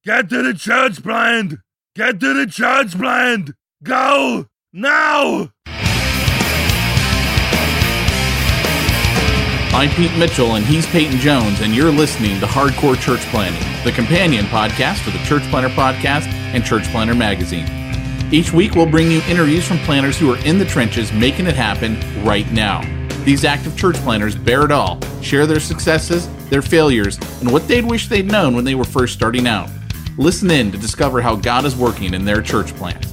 Get to the church blind! Get to the church blind! Go! Now! I'm Pete Mitchell, and he's Peyton Jones, and you're listening to Hardcore Church Planting, the companion podcast to the Church Planter Podcast and Church Planter Magazine. Each week, we'll bring you interviews from planters who are in the trenches making it happen right now. These active church planters bear it all, share their successes, their failures, and what they'd wish they'd known when they were first starting out. Listen in to discover how God is working in their church plant.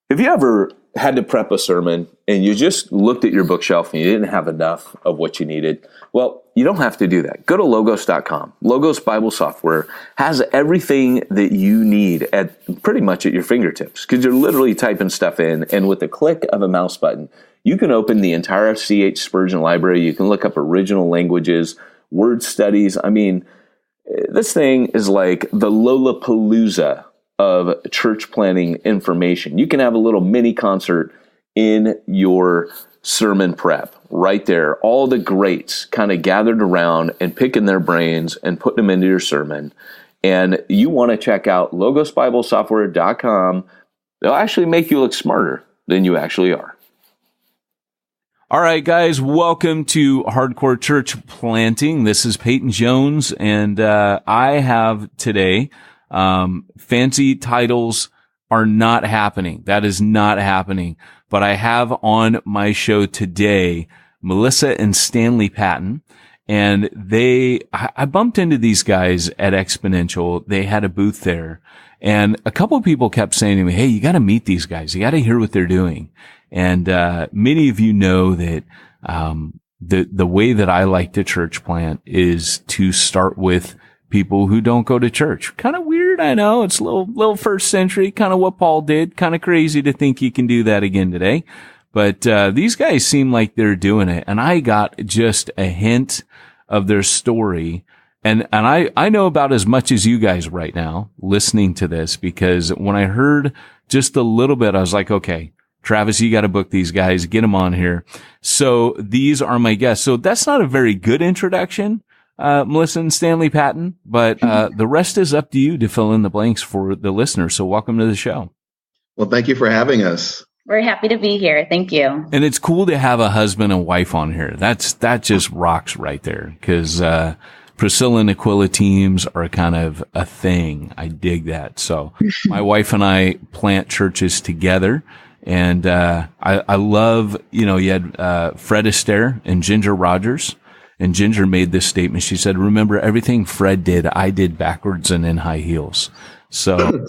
Have you ever had to prep a sermon and you just looked at your bookshelf and you didn't have enough of what you needed? Well, you don't have to do that. Go to logos.com. Logos Bible software has everything that you need at pretty much at your fingertips, because you're literally typing stuff in, and with a click of a mouse button, you can open the entire C.H. Spurgeon library. You can look up original languages, word studies. I mean, this thing is like the Lollapalooza of church planting information. You can have a little mini concert in your sermon prep right there. All the greats kind of gathered around and picking their brains and putting them into your sermon. And you want to check out logosbiblesoftware.com. They'll actually make you look smarter than you actually are. All right, guys, welcome to Hardcore Church Planting. This is Peyton Jones, and I have today, fancy titles are not happening. That is not happening. But I have on my show today Melissa and Stanley Patton, and I bumped into these guys at Exponential. They had a booth there, and a couple of people kept saying to me, "Hey, you got to meet these guys. You got to hear what they're doing." And many of you know that the way that I like to church plant is to start with people who don't go to church. Kind of weird, I know. It's a little first century, kind of what Paul did. Kind of crazy to think you can do that again today. But these guys seem like they're doing it. And I got just a hint of their story. And I know about as much as you guys right now listening to this, because when I heard just a little bit, I was like, okay, Travis, you got to book these guys, get them on here. So these are my guests. So that's not a very good introduction, Melissa and Stanley Patton, but the rest is up to you to fill in the blanks for the listeners. So welcome to the show. Well, thank you for having us. We're happy to be here. Thank you. And it's cool to have a husband and wife on here. That just rocks right there, because Priscilla and Aquila teams are kind of a thing. I dig that. So my wife and I plant churches together. And I love, you had Fred Astaire and Ginger Rogers. And Ginger made this statement. She said, "Remember, everything Fred did, I did backwards and in high heels." So,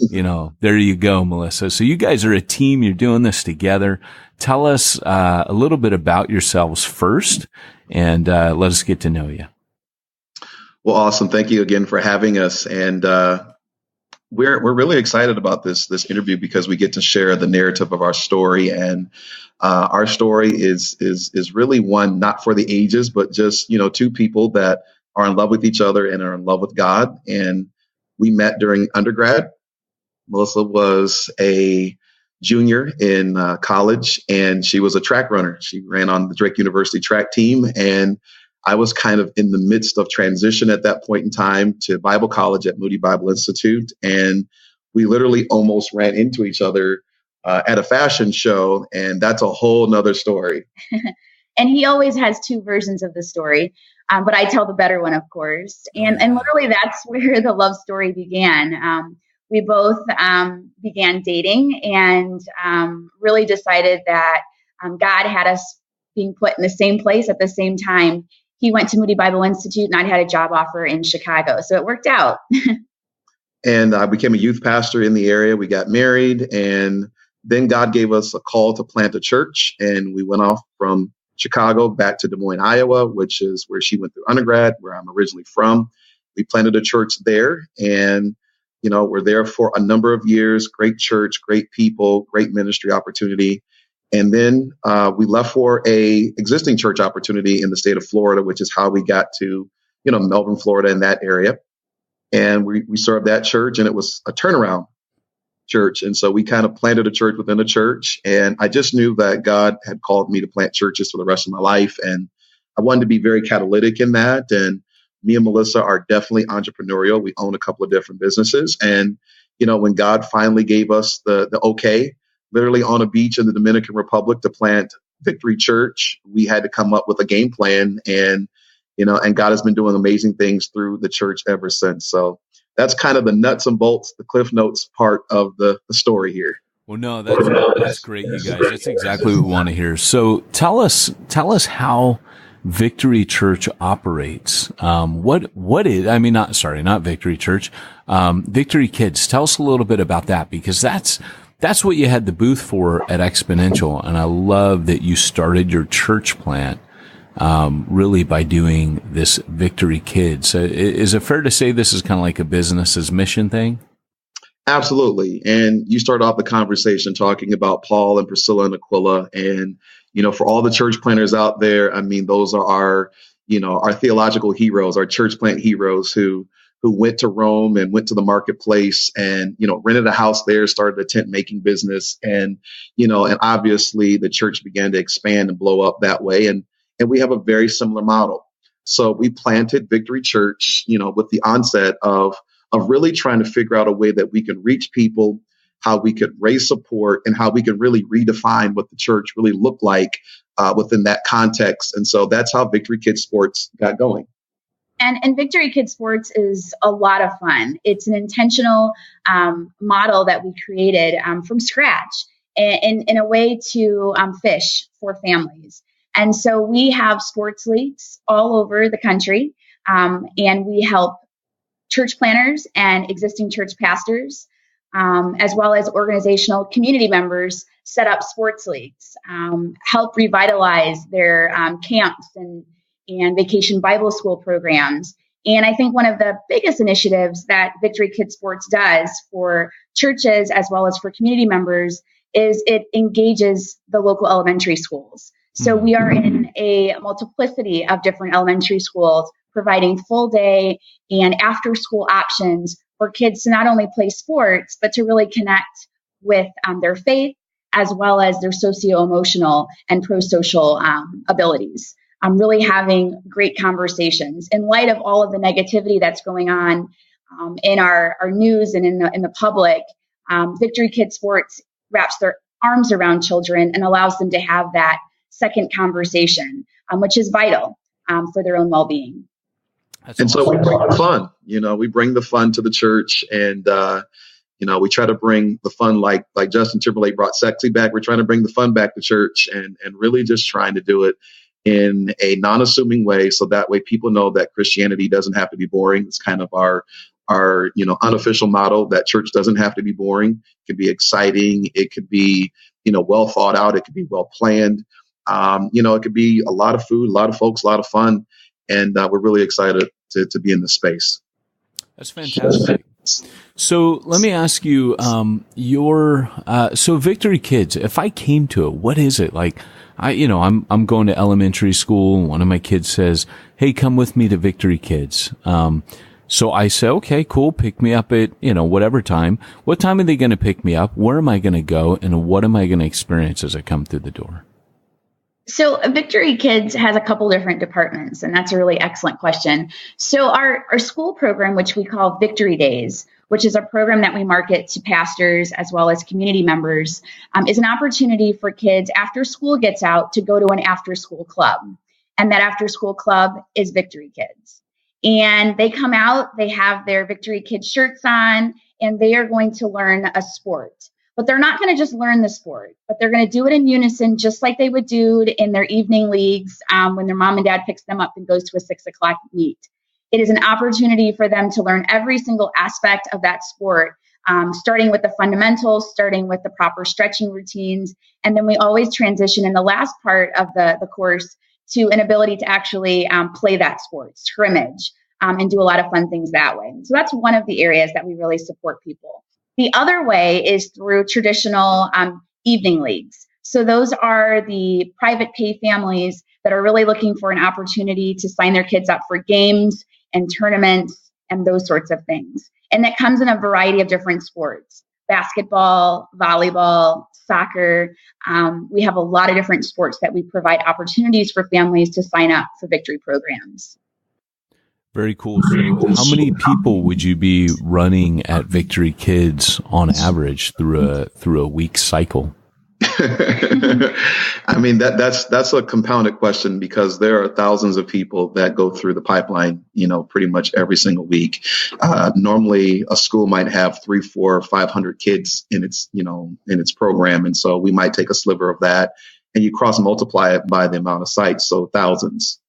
there you go, Melissa. So you guys are a team. You're doing this together. Tell us a little bit about yourselves first, and let us get to know you. Well, awesome. Thank you again for having us. And we're really excited about this interview, because we get to share the narrative of our story. And our story is really one not for the ages, but just, two people that are in love with each other and are in love with God. And we met during undergrad. Melissa was a junior in college, and she was a track runner. She ran on the Drake University track team. And I was kind of in the midst of transition at that point in time to Bible college at Moody Bible Institute. And we literally almost ran into each other at a fashion show. And that's a whole nother story. And he always has two versions of the story, but I tell the better one, of course. And literally that's where the love story began. We both began dating and really decided that God had us being put in the same place at the same time. He went to Moody Bible Institute, and I had a job offer in Chicago. So it worked out. And I became a youth pastor in the area. We got married, and then God gave us a call to plant a church. And we went off from Chicago back to Des Moines, Iowa, which is where she went through undergrad, where I'm originally from. We planted a church there, and we're there for a number of years. Great church, great people, great ministry opportunity. And then we left for a existing church opportunity in the state of Florida, which is how we got to, Melbourne, Florida, in that area. And we served that church, and it was a turnaround church. And so we kind of planted a church within a church. And I just knew that God had called me to plant churches for the rest of my life. And I wanted to be very catalytic in that. And me and Melissa are definitely entrepreneurial. We own a couple of different businesses. And, when God finally gave us the okay, literally on a beach in the Dominican Republic to plant Victory Church, we had to come up with a game plan. And, and God has been doing amazing things through the church ever since. So that's kind of the nuts and bolts, the Cliff Notes part of the story here. Well, no, that's great, you guys. That's exactly what we want to hear. So tell us how Victory Church operates. What is, not Victory Church, Victory Kids. Tell us a little bit about that, because that's what you had the booth for at Exponential. And I love that you started your church plant, really by doing this Victory Kids. Is it fair to say this is kind of like a business's mission thing? Absolutely. And you start off the conversation talking about Paul and Priscilla and Aquila. And, for all the church planters out there, those are our theological heroes, our church plant heroes who went to Rome and went to the marketplace and, rented a house there, started a tent making business. And, and obviously the church began to expand and blow up that way. And we have a very similar model. So we planted Victory Church, with the onset of really trying to figure out a way that we could reach people, how we could raise support, and how we could really redefine what the church really looked like within that context. And so that's how Victory Kids Sports got going. And Victory Kids Sports is a lot of fun. It's an intentional model that we created from scratch in a way to fish for families. And so we have sports leagues all over the country, and we help church planners and existing church pastors, as well as organizational community members, set up sports leagues, help revitalize their camps and vacation Bible school programs. And I think one of the biggest initiatives that Victory Kids Sports does for churches as well as for community members is it engages the local elementary schools. So we are in a multiplicity of different elementary schools, providing full day and after school options for kids to not only play sports, but to really connect with their faith as well as their socio-emotional and pro-social abilities. Really having great conversations in light of all of the negativity that's going on in our news and in the public. Victory Kids Sports wraps their arms around children and allows them to have that second conversation, which is vital for their own well-being. And so we bring the fun, we bring the fun to the church, and, we try to bring the fun like Justin Timberlake brought sexy back. We're trying to bring the fun back to church and really just trying to do it in a non-assuming way. So that way people know that Christianity doesn't have to be boring. It's kind of our unofficial motto that church doesn't have to be boring. It can be exciting. It could be, well thought out. It could be well planned. It could be a lot of food, a lot of folks, a lot of fun. And we're really excited to be in this space. That's fantastic. So let me ask you, so Victory Kids, if I came to it, what is it like? I'm going to elementary school, and one of my kids says, "Hey, come with me to Victory Kids." So I say, "Okay, cool. Pick me up at, whatever time." What time are they going to pick me up? Where am I going to go? And what am I going to experience as I come through the door? So Victory Kids has a couple different departments, and that's a really excellent question. So our school program, which we call Victory Days, which is a program that we market to pastors as well as community members, is an opportunity for kids after school gets out to go to an after-school club. And that after-school club is Victory Kids. And they come out, they have their Victory Kids shirts on, and they are going to learn a sport. But they're not going to just learn the sport, but they're going to do it in unison, just like they would do in their evening leagues when their mom and dad picks them up and goes to a 6:00 meet. It is an opportunity for them to learn every single aspect of that sport, starting with the fundamentals, starting with the proper stretching routines. And then we always transition in the last part of the course to an ability to actually play that sport, scrimmage, and do a lot of fun things that way. So that's one of the areas that we really support people. The other way is through traditional evening leagues. So those are the private pay families that are really looking for an opportunity to sign their kids up for games and tournaments and those sorts of things. And that comes in a variety of different sports: basketball, volleyball, soccer. We have a lot of different sports that we provide opportunities for families to sign up for Victory programs. Very cool. So how many people would you be running at Victory Kids on average through a week cycle? I mean, that's a compounded question, because there are thousands of people that go through the pipeline, pretty much every single week. Normally a school might have 300, 400, 500 kids in its program. And so we might take a sliver of that, and you cross multiply it by the amount of sites. So thousands.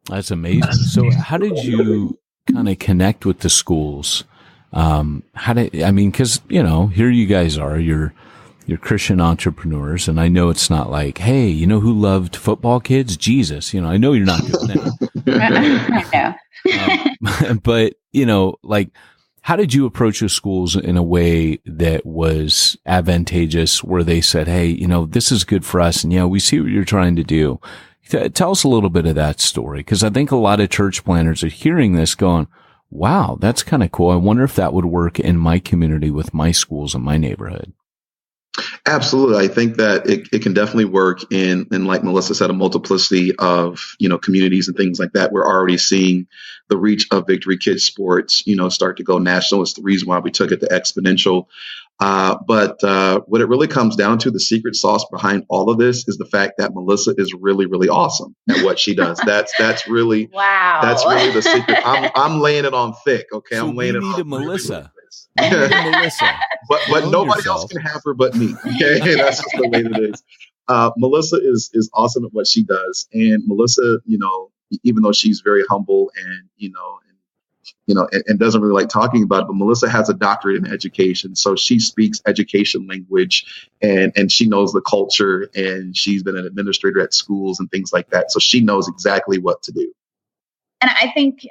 That's amazing. So how did you kind of connect with the schools? Because, here you guys are, you're Christian entrepreneurs, and I know it's not like, hey, who loved football kids? Jesus. I know you're not doing that. But, how did you approach the schools in a way that was advantageous, where they said, hey, this is good for us, and we see what you're trying to do? Tell us a little bit of that story, because I think a lot of church planners are hearing this going, wow, that's kind of cool. I wonder if that would work in my community with my schools in my neighborhood. Absolutely. I think that it can definitely work in, like Melissa said, a multiplicity of, communities and things like that. We're already seeing the reach of Victory Kids Sports, start to go national. It's the reason why we took it to exponential. But what it really comes down to, the secret sauce behind all of this, is the fact that Melissa is really, really awesome at what she does. That's really wow. That's really the secret. I'm laying it on thick. Okay, so I'm laying it on Melissa. Melissa, but nobody else can have her but me. Okay, that's just the way it is. Melissa is awesome at what she does, and Melissa, even though she's very humble and and doesn't really like talking about it, but Melissa has a doctorate in education. So she speaks education language, and she knows the culture, and she's been an administrator at schools and things like that. So she knows exactly what to do. And I think,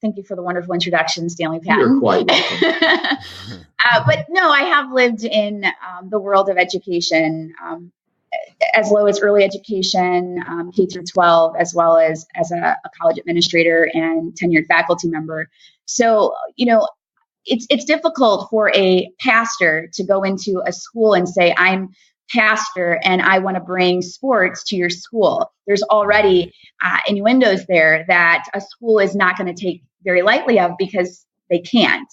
thank you for the wonderful introduction, Stanley Patton. You're quite welcome. But no, I have lived in the world of education, as low as early education, K through 12, as well as a college administrator and tenured faculty member. So, it's difficult for a pastor to go into a school and say, I'm pastor and I want to bring sports to your school. There's already innuendos there that a school is not going to take very lightly of, because they can't.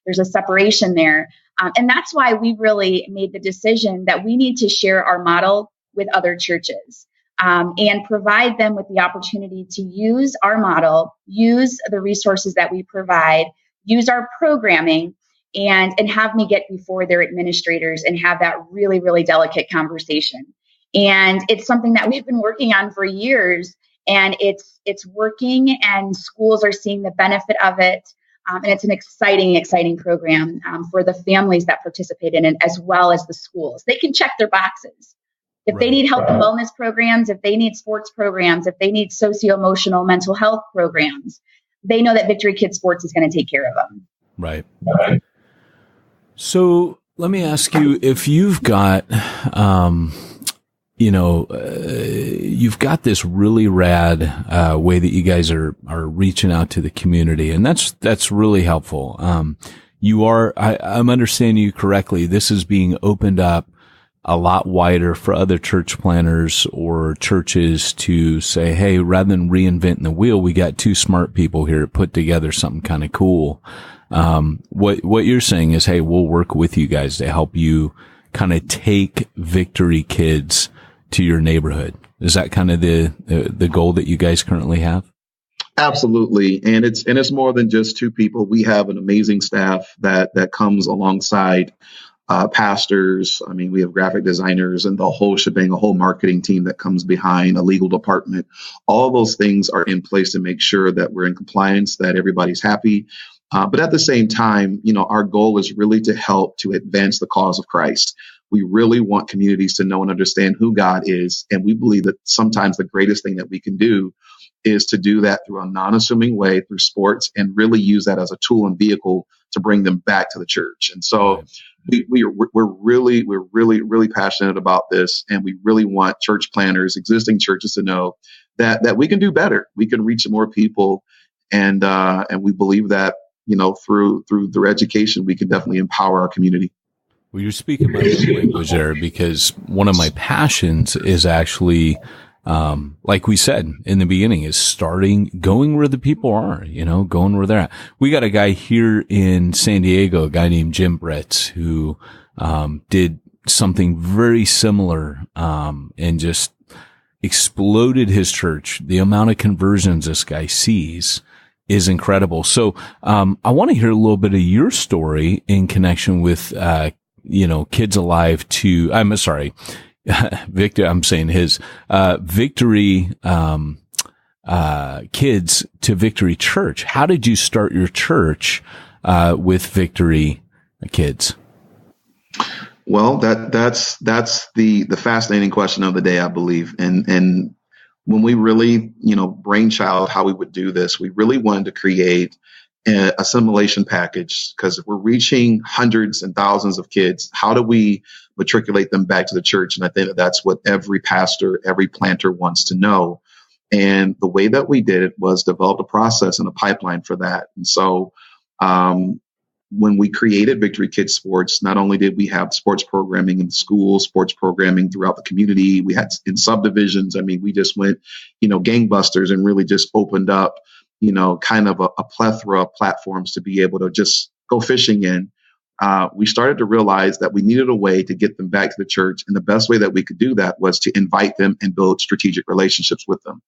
There's a separation there. And that's why we really made the decision that we need to share our model with other churches and provide them with the opportunity to use our model, use the resources that we provide, use our programming, and have me get before their administrators and have that really, really delicate conversation. And it's something that we've been working on for years, and it's working, and schools are seeing the benefit of it. And it's an exciting program for the families that participate in it, as well as the schools. They can check their boxes. If they need health and wellness programs, if they need sports programs, if they need socio-emotional mental health programs, they know that Victory Kids Sports is going to take care of them. Right. So let me ask you, if you've got, you've got this really rad way that you guys are reaching out to the community, and that's really helpful. I'm understanding you correctly. This is being opened up a lot wider for other church planners or churches to say, hey, rather than reinventing the wheel, we got two smart people here to put together something kind of cool. What you're saying is, hey, we'll work with you guys to help you kind of take Victory Kids to your neighborhood. Is that kind of the goal that you guys currently have? Absolutely. And it's more than just two people. We have an amazing staff that comes alongside pastors. I mean, we have graphic designers and the whole shebang, a whole marketing team that comes behind, a legal department. All those things are in place to make sure that we're in compliance, that everybody's happy. But at the same time, our goal is really to help to advance the cause of Christ. We really want communities to know and understand who God is. And we believe that sometimes the greatest thing that we can do is to do that through a non-assuming way, through sports, and really use that as a tool and vehicle to bring them back to the church. And so we're really passionate about this. And we really want church planners, existing churches, to know that we can do better. We can reach more people. And we believe that through their education, we can definitely empower our community. Well, you're speaking my language there, because one of my passions is actually, like we said in the beginning, is going where the people are, going where they're at. We got a guy here in San Diego, a guy named Jim Bretz, who did something very similar, and just exploded his church. The amount of conversions this guy sees is incredible. So, I want to hear a little bit of your story in connection with, Kids Alive I'm sorry, Victor, I'm saying his, Victory, Kids to Victory Church. How did you start your church, with Victory Kids? Well, that's the fascinating question of the day, I believe. And when we really, brainchild how we would do this, we really wanted to create an assimilation package, because if we're reaching hundreds and thousands of kids, how do we matriculate them back to the church? And I think that's what every pastor, every planter wants to know. And the way that we did it was develop a process and a pipeline for that. And so, when we created Victory Kids Sports, not only did we have sports programming in the school, sports programming throughout the community, we had in subdivisions. I mean, we just went, gangbusters, and really just opened up, kind of a plethora of platforms to be able to just go fishing in. We started to realize that we needed a way to get them back to the church. And the best way that we could do that was to invite them and build strategic relationships with them.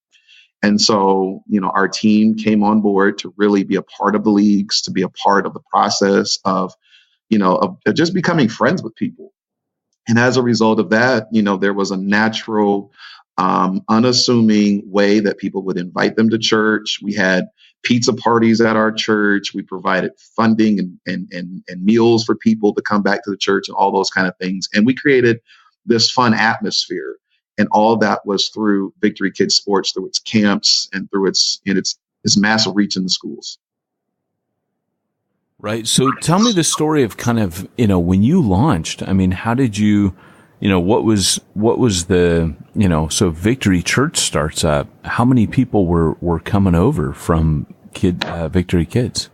And so, our team came on board to really be a part of the leagues, to be a part of the process of just becoming friends with people. And as a result of that, there was a natural, unassuming way that people would invite them to church. We had pizza parties at our church. We provided funding and meals for people to come back to the church and all those kind of things. And we created this fun atmosphere. And all of that was through Victory Kids Sports, through its camps and through its massive reach in the schools. Right. So tell me the story of kind of, when you launched, I mean, how did you, what was the, so Victory Church starts up. How many people were coming over from Victory Kids?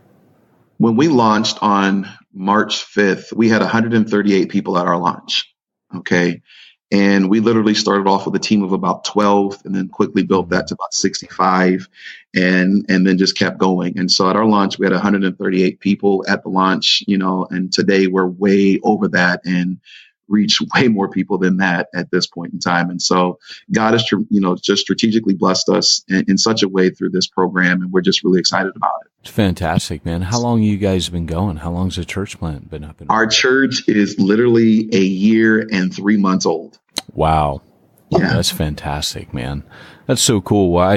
When we launched on March 5th, we had 138 people at our launch. Okay. And we literally started off with a team of about 12 and then quickly built that to about 65 and then just kept going. And so at our launch, we had 138 people at the launch, and today we're way over that and reach way more people than that at this point in time. And so God has, just strategically blessed us in such a way through this program. And we're just really excited about it. It's fantastic, man. How long have you guys been going? How long's the church plant been up? Our church is literally a year and 3 months old. Wow. Yeah. That's fantastic, man. That's so cool. Well,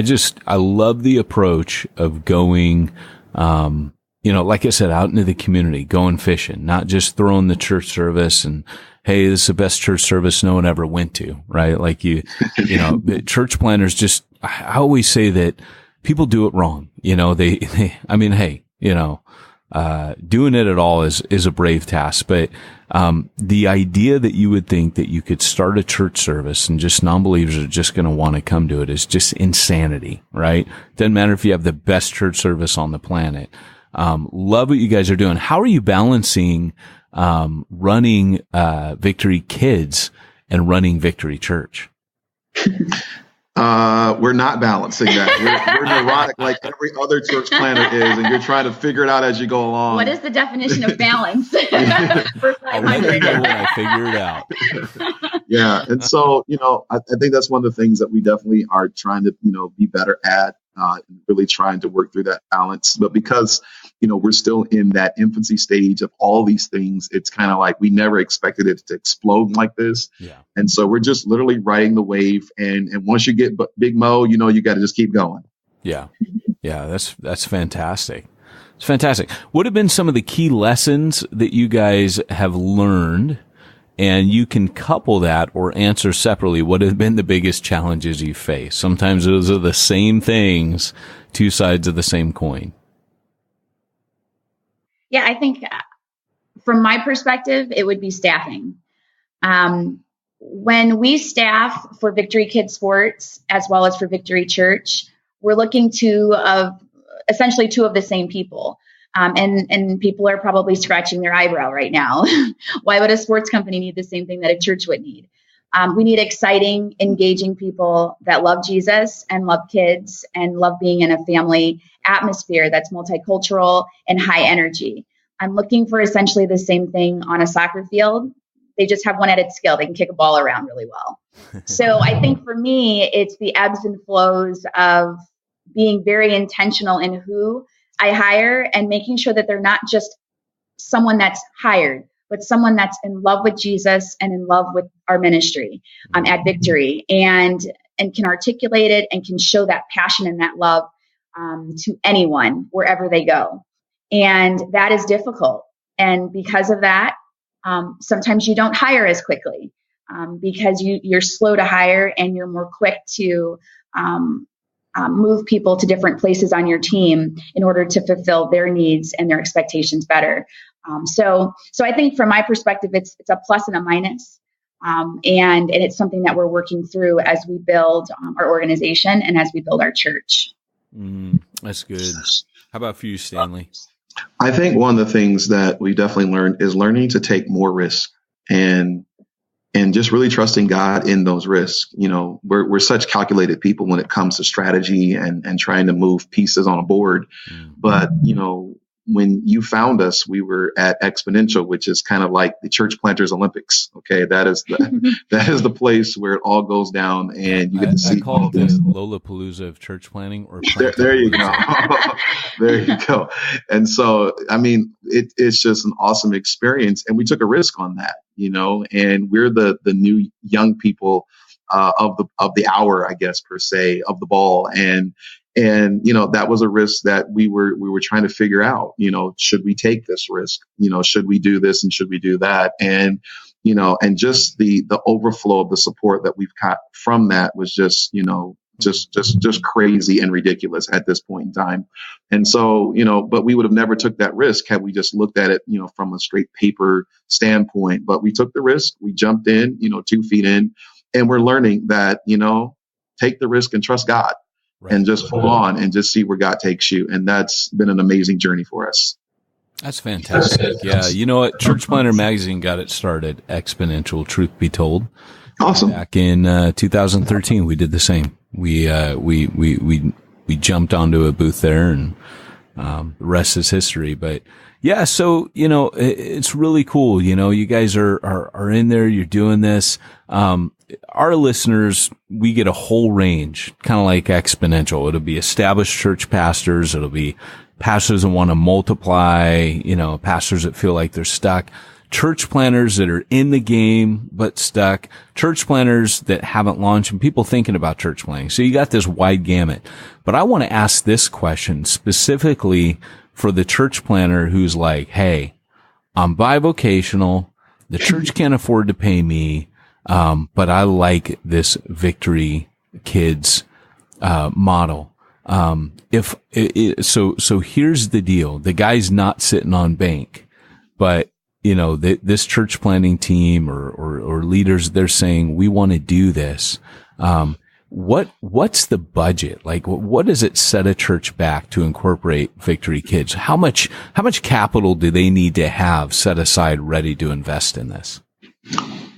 I love the approach of going, like I said, out into the community, going fishing, not just throwing the church service and, hey, this is the best church service no one ever went to, right? Like the church planners I always say that people do it wrong. Doing it at all is a brave task, but, the idea that you would think that you could start a church service and just non-believers are just going to want to come to it is just insanity, right? Doesn't matter if you have the best church service on the planet. Love what you guys are doing. How are you balancing, running, Victory Kids and running Victory Church? We're not balancing that. We're neurotic like every other church planner is, and you're trying to figure it out as you go along. What is the definition of balance? For I'll let you know when I figure it out. Yeah. And so, I think that's one of the things that we definitely are trying to, be better at, really trying to work through that balance. But because, we're still in that infancy stage of all these things, it's kind of like we never expected it to explode like this. Yeah. And so we're just literally riding the wave. And once you get Big Mo, you got to just keep going. Yeah. Yeah. That's fantastic. It's fantastic. What have been some of the key lessons that you guys have learned? And you can couple that or answer separately. What have been the biggest challenges you face? Sometimes those are the same things, two sides of the same coin. Yeah, I think from my perspective, it would be staffing. When we staff for Victory Kids Sports as well as for Victory Church, we're looking to essentially two of the same people. And people are probably scratching their eyebrow right now. Why would a sports company need the same thing that a church would need? We need exciting, engaging people that love Jesus and love kids and love being in a family atmosphere that's multicultural and high energy. I'm looking for essentially the same thing on a soccer field. They just have one added skill. They can kick a ball around really well. So I think for me, it's the ebbs and flows of being very intentional in who I hire and making sure that they're not just someone that's hired, but someone that's in love with Jesus and in love with our ministry at Victory and can articulate it and can show that passion and that love to anyone wherever they go. And that is difficult. And because of that, sometimes you don't hire as quickly because you're slow to hire and you're more quick to move people to different places on your team in order to fulfill their needs and their expectations better. So I think from my perspective, it's a plus and a minus. And it's something that we're working through as we build our organization and as we build our church. That's good. How about for you, Stanley? I think one of the things that we definitely learned is learning to take more risk and just really trusting God in those risks. You know, we're such calculated people when it comes to strategy and trying to move pieces on a board. But, you know, when you found us, we were at Exponential, which is kind of like the Church Planters Olympics. Okay, that is the place where it all goes down, and you get to see. I call it the Lollapalooza of church planting. Or there you go, there you go. And so, I mean, it's just an awesome experience, and we took a risk on that, you know. And we're the new young people of the hour, I guess, per se, of the ball, and you know, that was a risk that we were trying to figure out, you know, should we take this risk? You know, should we do this and should we do that? And, you know, and just the overflow of the support that we've got from that was just, you know, just crazy and ridiculous at this point in time. And so, you know, but we would have never took that risk had we just looked at it, you know, from a straight paper standpoint. But we took the risk, we jumped in, you know, 2 feet in, and we're learning that, you know, take the risk and trust God. Right. And just hold on and just see where God takes you. And that's been an amazing journey for us. That's fantastic. Yeah. You know what? Church Planter Magazine got it started exponential, truth be told. Awesome. Back in 2013, we did the same. We jumped onto a booth there, and the rest is history. But yeah, so, you know, it's really cool. You know, you guys are in there, you're doing this. Our listeners, we get a whole range, kind of like Exponential. It'll be established church pastors. It'll be pastors that want to multiply, you know, pastors that feel like they're stuck, church planners that are in the game but stuck, church planners that haven't launched, and people thinking about church planning. So you got this wide gamut. But I want to ask this question specifically for the church planner who's like, hey, I'm bivocational. The church can't afford to pay me. But I like this Victory Kids, model. So here's the deal. The guy's not sitting on bank, but you know, this church planning team or leaders, they're saying, we want to do this. What's the budget? Like, what does it set a church back to incorporate Victory Kids? How much capital do they need to have set aside ready to invest in this?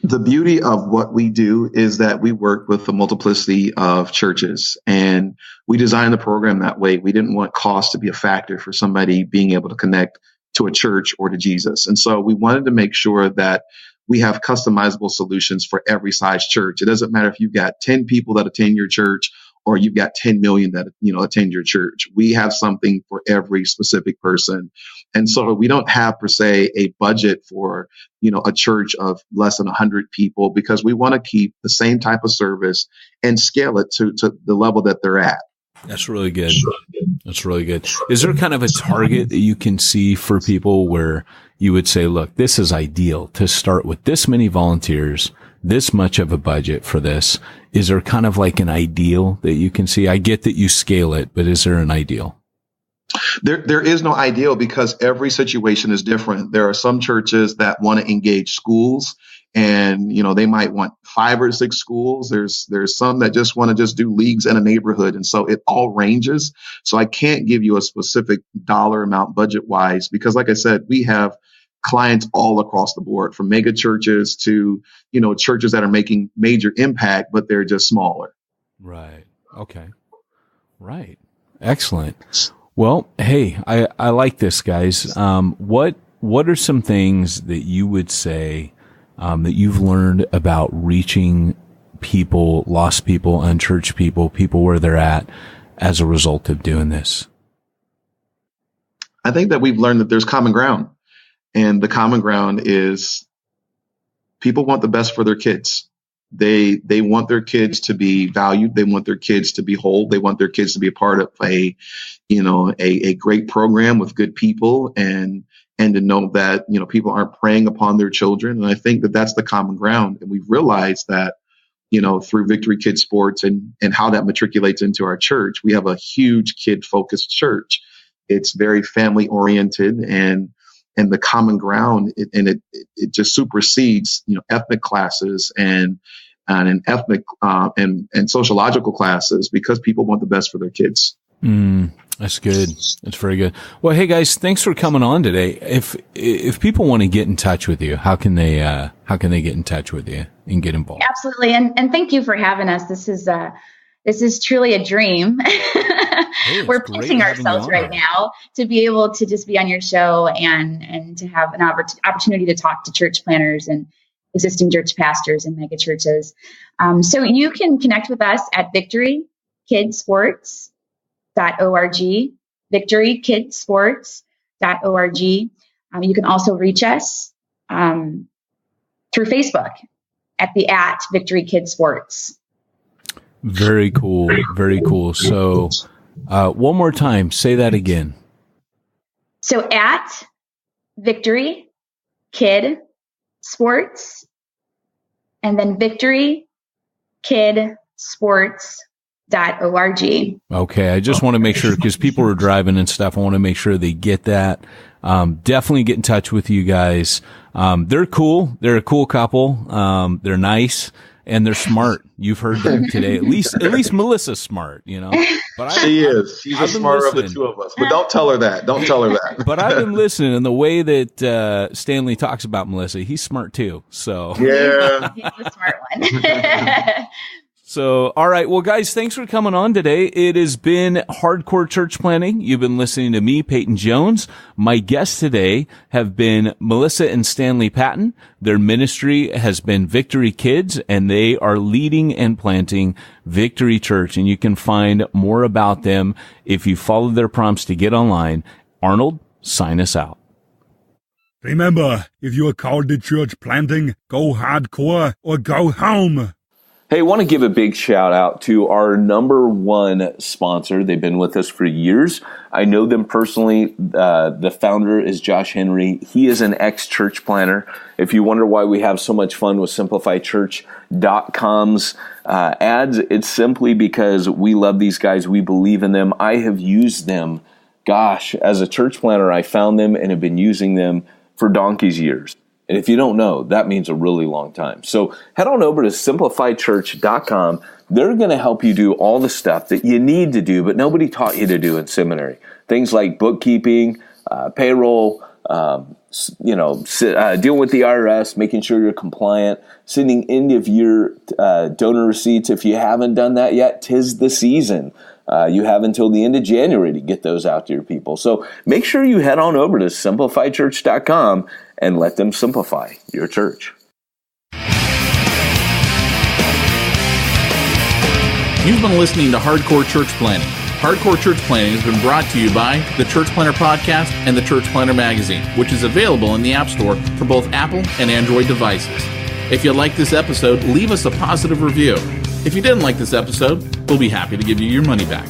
The beauty of what we do is that we work with a multiplicity of churches, and we designed the program that way. We didn't want cost to be a factor for somebody being able to connect to a church or to Jesus. And so we wanted to make sure that we have customizable solutions for every size church. It doesn't matter if you've got 10 people that attend your church or you've got 10 million that, you know, attend your church. We have something for every specific person. And so we don't have per se a budget for, you know, a church of less than 100 people, because we want to keep the same type of service and scale it to the level that they're at. That's really good. That's really good. Is there kind of a target that you can see for people where you would say, look, this is ideal to start with this many volunteers, this much of a budget for this? Is there kind of like an ideal that you can see? I get that you scale it, but is there an ideal? There is no ideal, because every situation is different. There are some churches that want to engage schools And, they might want 5 or 6 schools. There's some that just want to just do leagues in a neighborhood. And so it all ranges. So I can't give you a specific dollar amount budget wise, because like I said, we have clients all across the board, from mega churches to, churches that are making major impact, but they're just smaller. Right. Okay. Right. Excellent. Well, hey, I like this, guys. What are some things that you would say that you've learned about reaching people, lost people, unchurched people where they're at as a result of doing this? I think that we've learned that there's common ground, and the common ground is people want the best for their kids. They want their kids to be valued. They want their kids to be whole. They want their kids to be a part of a great program with good people, and to know that, people aren't preying upon their children. And I think that that's the common ground. And we've realized that, through Victory Kids Sports and how that matriculates into our church, we have a huge kid focused church. It's very family oriented, and the common ground, it just supersedes, ethnic classes and ethnic and sociological classes, because people want the best for their kids. That's good. That's very good. Well, hey guys, thanks for coming on today. If people want to get in touch with you, how can they get in touch with you and get involved? Absolutely. And thank you for having us. This is truly a dream. Hey, we're pacing ourselves right now to be able to just be on your show and to have an opportunity to talk to church planners and existing church pastors and mega churches. So you can connect with us at victorykidsports.org, victorykidsports.org. You can also reach us through Facebook at Victory Kids Sports. Very cool. Very cool. So one more time, say that again. So at Victory Kid Sports, and then victorykidsports.org. Okay. I just want to make sure, because people are driving and stuff, I want to make sure they get that. Definitely get in touch with you guys. They're cool. They're a cool couple. They're nice. And they're smart. You've heard them today. At least Melissa's smart, But she is. She's the smarter of the two of us. But don't tell her that. Don't tell her that. But I've been listening, and the way that Stanley talks about Melissa, he's smart too. So yeah, he's the smart one. So, all right. Well, guys, thanks for coming on today. It has been Hardcore Church Planting. You've been listening to me, Peyton Jones. My guests today have been Melissa and Stanley Patton. Their ministry has been Victory Kids, and they are leading and planting Victory Church. And you can find more about them if you follow their prompts to get online. Arnold, sign us out. Remember, if you are called to church planting, go hardcore or go home. Hey, I want to give a big shout out to our number one sponsor. They've been with us for years. I know them personally. The founder is Josh Henry. He is an ex-church planner. If you wonder why we have so much fun with SimplifyChurch.com's ads, it's simply because we love these guys. We believe in them. I have used them. Gosh, as a church planner, I found them and have been using them for donkey's years. And if you don't know, that means a really long time. So head on over to SimplifyChurch.com. They're going to help you do all the stuff that you need to do, but nobody taught you to do in seminary. Things like bookkeeping, payroll, dealing with the IRS, making sure you're compliant, sending end-of-year donor receipts. If you haven't done that yet, 'tis the season. You have until the end of January to get those out to your people. So make sure you head on over to SimplifyChurch.com and let them simplify your church. You've been listening to Hardcore Church Planting. Hardcore Church Planting has been brought to you by the Church Planter Podcast and the Church Planter Magazine, which is available in the App Store for both Apple and Android devices. If you like this episode, leave us a positive review. If you didn't like this episode, we'll be happy to give you your money back.